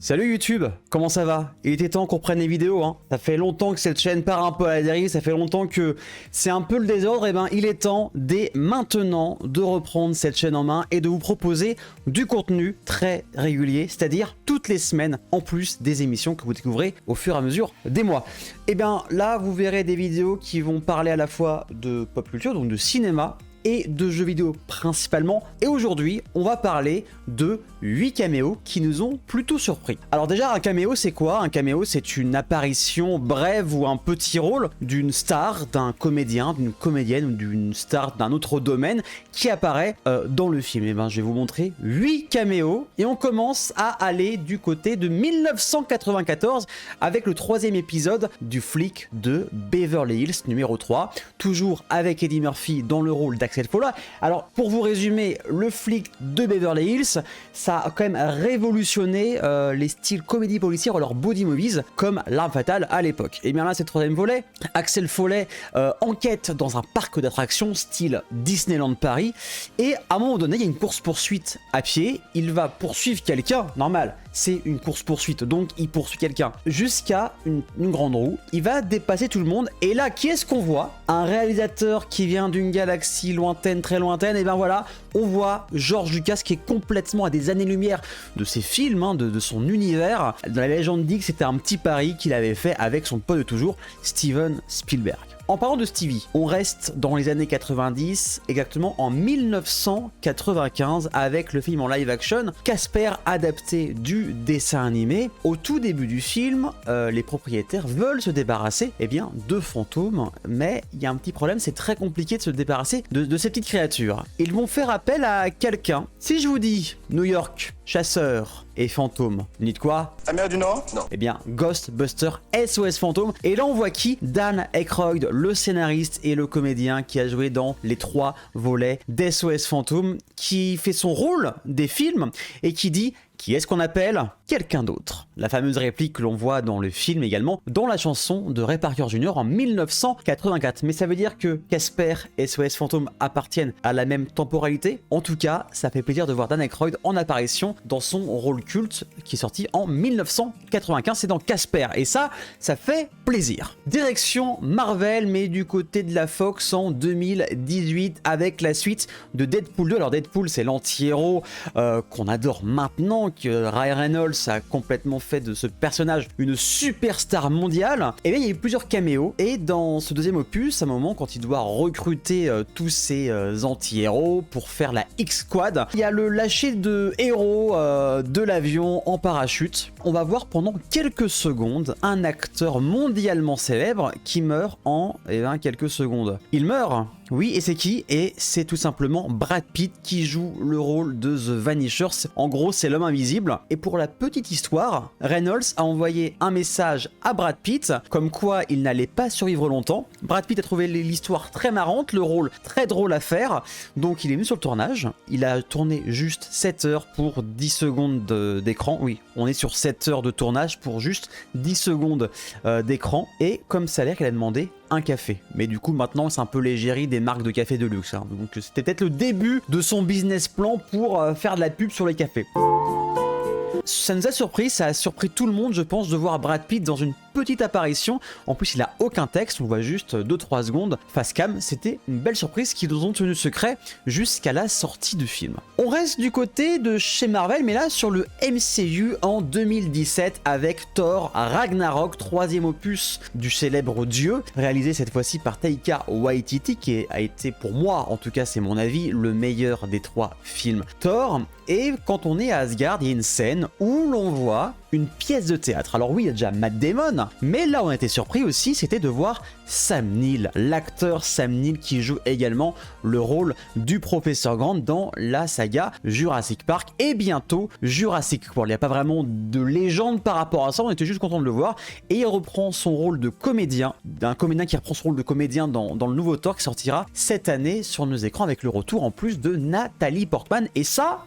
Salut YouTube, comment ça va? Il était temps qu'on reprenne les vidéos, hein. Ça fait longtemps que cette chaîne part un peu à la dérive, ça fait longtemps que c'est un peu le désordre, et ben il est temps dès maintenant de reprendre cette chaîne en main et de vous proposer du contenu très régulier, c'est-à-dire toutes les semaines, en plus des émissions que vous découvrez au fur et à mesure des mois. Et bien là, vous verrez des vidéos qui vont parler à la fois de pop culture, donc de cinéma, et de jeux vidéo principalement. Et aujourd'hui, on va parler de 8 caméos qui nous ont plutôt surpris. Alors déjà, un caméo, c'est quoi? Un caméo, c'est une apparition brève ou un petit rôle d'une star, d'un comédien, d'une comédienne ou d'une star d'un autre domaine qui apparaît dans le film. Et ben, je vais vous montrer 8 caméos et on commence à aller du côté de 1994 avec le 3e épisode du flic de Beverly Hills numéro 3, toujours avec Eddie Murphy dans le rôle d'Axel Foley. Alors pour vous résumer, le flic de Beverly Hills, ça a quand même révolutionné les styles comédie policière ou alors body movies comme L'Arme Fatale à l'époque. Et bien là, c'est le 3e volet. Axel Foley enquête dans un parc d'attractions style Disneyland Paris, et à un moment donné, il y a une course-poursuite à pied. Il va poursuivre quelqu'un, normal, c'est une course-poursuite, donc il poursuit quelqu'un jusqu'à une grande roue. Il va dépasser tout le monde, et là, qui est-ce qu'on voit? Un réalisateur qui vient d'une galaxie lointaine, très lointaine. Et ben voilà, on voit George Lucas qui est complètement à des années-lumière de ses films, hein, de son univers. Dans la légende dit que c'était un petit pari qu'il avait fait avec son pote de toujours, Steven Spielberg. En parlant de Stevie, on reste dans les années 90, exactement en 1995, avec le film en live action Casper, adapté du dessin animé. Au tout début du film, les propriétaires veulent se débarrasser de fantômes, mais il y a un petit problème, c'est très compliqué de se débarrasser de ces petites créatures. Ils vont faire appel à quelqu'un. Si je vous dis New York, chasseur et fantôme, vous dites quoi? Amérique du Nord? Non. Eh bien, Ghostbuster SOS Fantôme. Et là, on voit qui? Dan Aykroyd, le scénariste et le comédien qui a joué dans les 3 volets d'SOS Fantôme, qui fait son rôle des films et qui dit: qui est-ce qu'on appelle? Quelqu'un d'autre. La fameuse réplique que l'on voit dans le film également, dans la chanson de Ray Parker Jr. en 1984. Mais ça veut dire que Casper et SOS Fantôme appartiennent à la même temporalité. En tout cas, ça fait plaisir de voir Dan Aykroyd en apparition dans son rôle culte qui est sorti en 1995. C'est dans Casper. Et ça fait plaisir. Direction Marvel, mais du côté de la Fox en 2018 avec la suite de Deadpool 2. Alors Deadpool, c'est l'anti-héros qu'on adore maintenant, que Ryan Reynolds a complètement fait de ce personnage une superstar mondiale. Et bien il y a eu plusieurs caméos, et dans ce 2e opus, à un moment quand il doit recruter tous ces anti-héros pour faire la X-Squad, il y a le lâcher de héros de l'avion en parachute. On va voir pendant quelques secondes un acteur mondialement célèbre qui meurt en quelques secondes. Il meurt. Oui, et c'est qui? Et c'est tout simplement Brad Pitt qui joue le rôle de The Vanishers. En gros, c'est l'homme invisible. Et pour la petite histoire, Reynolds a envoyé un message à Brad Pitt, comme quoi il n'allait pas survivre longtemps. Brad Pitt a trouvé l'histoire très marrante, le rôle très drôle à faire, donc il est venu sur le tournage. Il a tourné juste 7 heures pour 10 secondes d'écran. Oui, on est sur 7 heures de tournage pour juste 10 secondes d'écran. Et comme salaire, il a demandé un café. Mais du coup, maintenant, c'est un peu l'égérie des marques de café de luxe, hein. Donc c'était peut-être le début de son business plan pour faire de la pub sur les cafés. Ça nous a surpris, ça a surpris tout le monde, je pense, de voir Brad Pitt dans une petite apparition. En plus, il a aucun texte, on voit juste 2-3 secondes face cam. C'était une belle surprise qu'ils nous ont tenu secret jusqu'à la sortie du film. On reste du côté de chez Marvel, mais là sur le MCU en 2017 avec Thor Ragnarok, 3e opus du célèbre dieu, réalisé cette fois-ci par Taika Waititi, qui a été, pour moi, en tout cas c'est mon avis, le meilleur des 3 films Thor. Et quand on est à Asgard, il y a une scène où l'on voit une pièce de théâtre. Alors oui, il y a déjà Matt Damon, mais là on a été surpris aussi, c'était de voir Sam Neill, l'acteur Sam Neill qui joue également le rôle du professeur Grant dans la saga Jurassic Park et bientôt Jurassic World. Il n'y a pas vraiment de légende par rapport à ça, on était juste content de le voir, et il reprend son rôle de comédien, d'un comédien qui reprend son rôle de comédien dans le nouveau Thor qui sortira cette année sur nos écrans avec le retour en plus de Nathalie Portman, et ça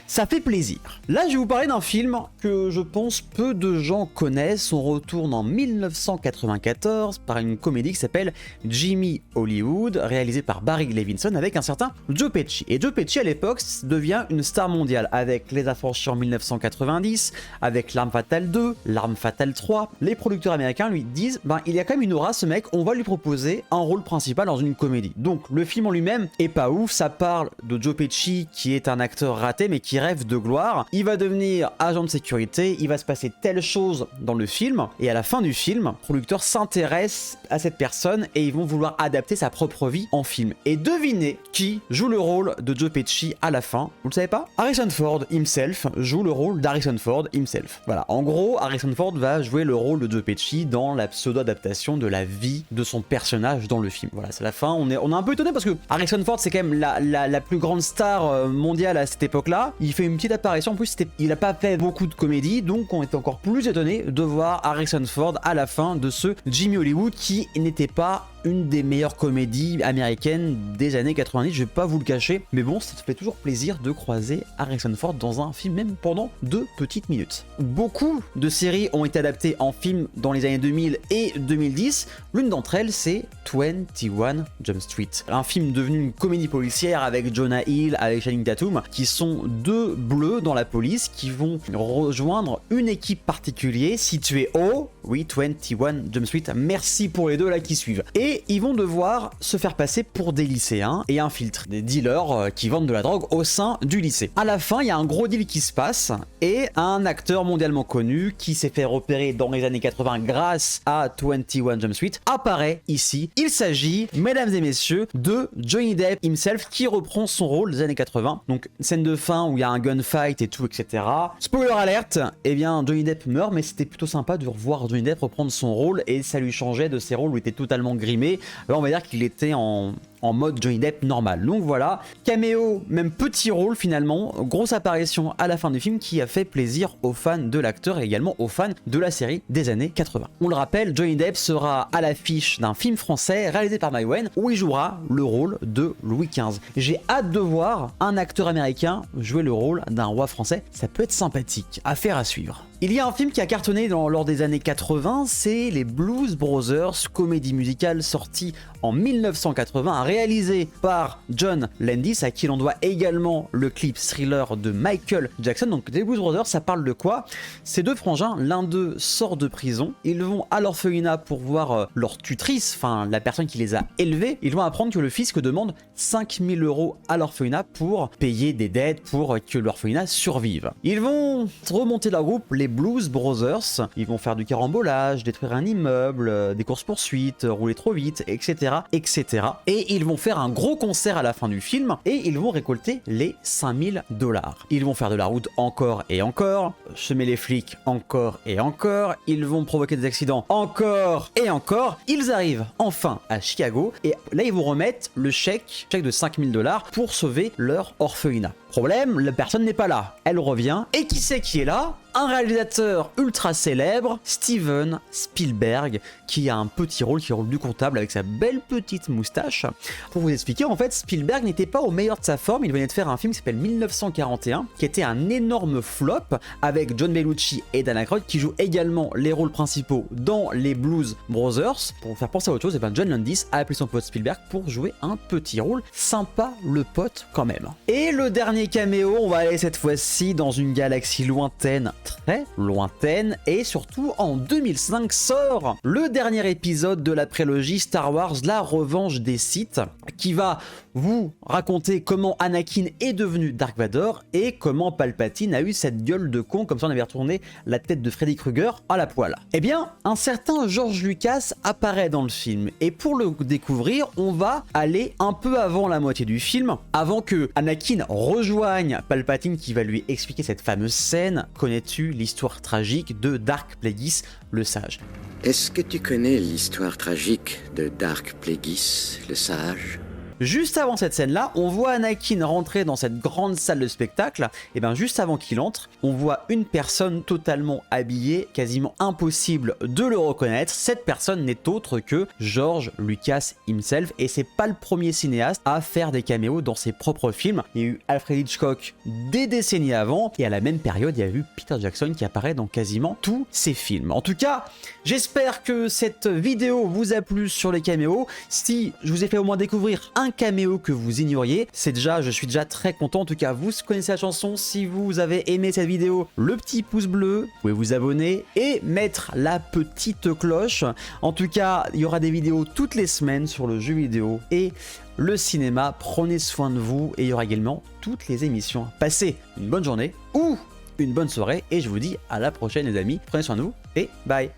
Ça fait plaisir. Là, je vais vous parler d'un film que je pense peu de gens connaissent. On retourne en 1994 par une comédie qui s'appelle Jimmy Hollywood, réalisée par Barry Levinson avec un certain Joe Pesci. Et Joe Pesci, à l'époque, devient une star mondiale avec Les Affranchis en 1990, avec L'Arme Fatale 2, L'Arme Fatale 3. Les producteurs américains lui disent, il y a quand même une aura, ce mec, on va lui proposer un rôle principal dans une comédie. Donc, le film en lui-même est pas ouf, ça parle de Joe Pesci qui est un acteur raté mais qui rêve de gloire. Il va devenir agent de sécurité, il va se passer telle chose dans le film, et à la fin du film, le producteur s'intéresse à cette personne et ils vont vouloir adapter sa propre vie en film. Et devinez qui joue le rôle de Joe Pesci à la fin? Vous le savez pas? Harrison Ford himself joue le rôle d'Harrison Ford himself. Voilà, en gros, Harrison Ford va jouer le rôle de Joe Pesci dans la pseudo-adaptation de la vie de son personnage dans le film. Voilà, c'est la fin. On est un peu étonné parce que Harrison Ford, c'est quand même la plus grande star mondiale à cette époque-là. Il fait une petite apparition, en plus il a pas fait beaucoup de comédies, donc on est encore plus étonné de voir Harrison Ford à la fin de ce Jimmy Hollywood qui n'était pas une des meilleures comédies américaines des années 90, je vais pas vous le cacher, mais bon, ça te fait toujours plaisir de croiser Harrison Ford dans un film, même pendant 2 petites minutes. Beaucoup de séries ont été adaptées en film dans les années 2000 et 2010, l'une d'entre elles c'est 21 Jump Street, un film devenu une comédie policière avec Jonah Hill, avec Channing Tatum, qui sont deux bleus dans la police qui vont rejoindre une équipe particulière située au, 21 Jump Street, merci pour les deux là qui suivent. Et ils vont devoir se faire passer pour des lycéens et infiltrer des dealers qui vendent de la drogue au sein du lycée. À la fin, il y a un gros deal qui se passe et un acteur mondialement connu qui s'est fait repérer dans les années 80 grâce à 21 Jump Street apparaît ici. Il s'agit, mesdames et messieurs, de Johnny Depp himself qui reprend son rôle des années 80. Donc, scène de fin où il y a un gunfight et tout, etc. Spoiler alerte, eh bien, Johnny Depp meurt, mais c'était plutôt sympa de revoir Johnny Depp reprendre son rôle et ça lui changeait de ses rôles où il était totalement grimé. Là, on va dire qu'il était en mode Johnny Depp normal. Donc voilà, caméo, même petit rôle finalement, grosse apparition à la fin du film qui a fait plaisir aux fans de l'acteur et également aux fans de la série des années 80. On le rappelle, Johnny Depp sera à l'affiche d'un film français réalisé par Maïwenn où il jouera le rôle de Louis XV. J'ai hâte de voir un acteur américain jouer le rôle d'un roi français, ça peut être sympathique, affaire à suivre. Il y a un film qui a cartonné lors des années 80, c'est les Blues Brothers, comédie musicale sortie en 1980, réalisée par John Landis, à qui l'on doit également le clip Thriller de Michael Jackson. Donc les Blues Brothers, ça parle de quoi? Ces deux frangins, l'un d'eux sort de prison, ils vont à l'orphelinat pour voir leur tutrice, enfin la personne qui les a élevés, ils vont apprendre que le fisc demande 5000 € à l'orphelinat pour payer des dettes, pour que l'orphelinat survive. Ils vont remonter leur groupe, les Blues Brothers, ils vont faire du carambolage, détruire un immeuble, des courses-poursuites, rouler trop vite, etc., etc. Et ils vont faire un gros concert à la fin du film et ils vont récolter les 5000 $. Ils vont faire de la route encore et encore, semer les flics encore et encore, ils vont provoquer des accidents encore et encore. Ils arrivent enfin à Chicago et là ils vont remettre le chèque de 5000 $ pour sauver leur orphelinat. Problème, la personne n'est pas là. Elle revient. Et qui c'est qui est là? Un réalisateur ultra célèbre, Steven Spielberg, qui a un petit rôle, qui roule du comptable avec sa belle petite moustache. Pour vous expliquer, en fait, Spielberg n'était pas au meilleur de sa forme. Il venait de faire un film qui s'appelle 1941, qui était un énorme flop, avec John Belushi et Dan Aykroyd, qui jouent également les rôles principaux dans les Blues Brothers. Pour faire penser à autre chose, et ben John Landis a appelé son pote Spielberg pour jouer un petit rôle. Sympa le pote quand même. Et le dernier caméo, on va aller cette fois-ci dans une galaxie lointaine, très lointaine, et surtout en 2005 sort le dernier épisode de la prélogie Star Wars, la revanche des Sith, qui va vous raconter comment Anakin est devenu Dark Vador et comment Palpatine a eu cette gueule de con, comme ça on avait retourné la tête de Freddy Krueger à la poêle. Eh bien, un certain George Lucas apparaît dans le film, et pour le découvrir, on va aller un peu avant la moitié du film, avant que Anakin rejoigne Palpatine qui va lui expliquer cette fameuse scène. Connais-tu l'histoire tragique de Dark Plagueis le Sage? Est-ce que tu connais l'histoire tragique de Dark Plagueis le Sage? juste avant cette scène-là, on voit Anakin rentrer dans cette grande salle de spectacle. Et bien juste avant qu'il entre, on voit une personne totalement habillée, quasiment impossible de le reconnaître. Cette personne n'est autre que George Lucas himself, et c'est pas le premier cinéaste à faire des caméos dans ses propres films. Il y a eu Alfred Hitchcock des décennies avant, et à la même période, il y a eu Peter Jackson qui apparaît dans quasiment tous ses films. En tout cas, j'espère que cette vidéo vous a plu sur les caméos. Si je vous ai fait au moins découvrir un caméo que vous ignoriez, je suis déjà très content. En tout cas, vous connaissez la chanson. Si vous avez aimé cette vidéo, le petit pouce bleu, vous pouvez vous abonner et mettre la petite cloche. En tout cas, il y aura des vidéos toutes les semaines sur le jeu vidéo et le cinéma. Prenez soin de vous, et il y aura également toutes les émissions. Passez une bonne journée ou une bonne soirée, et je vous dis à la prochaine les amis. Prenez soin de vous et bye.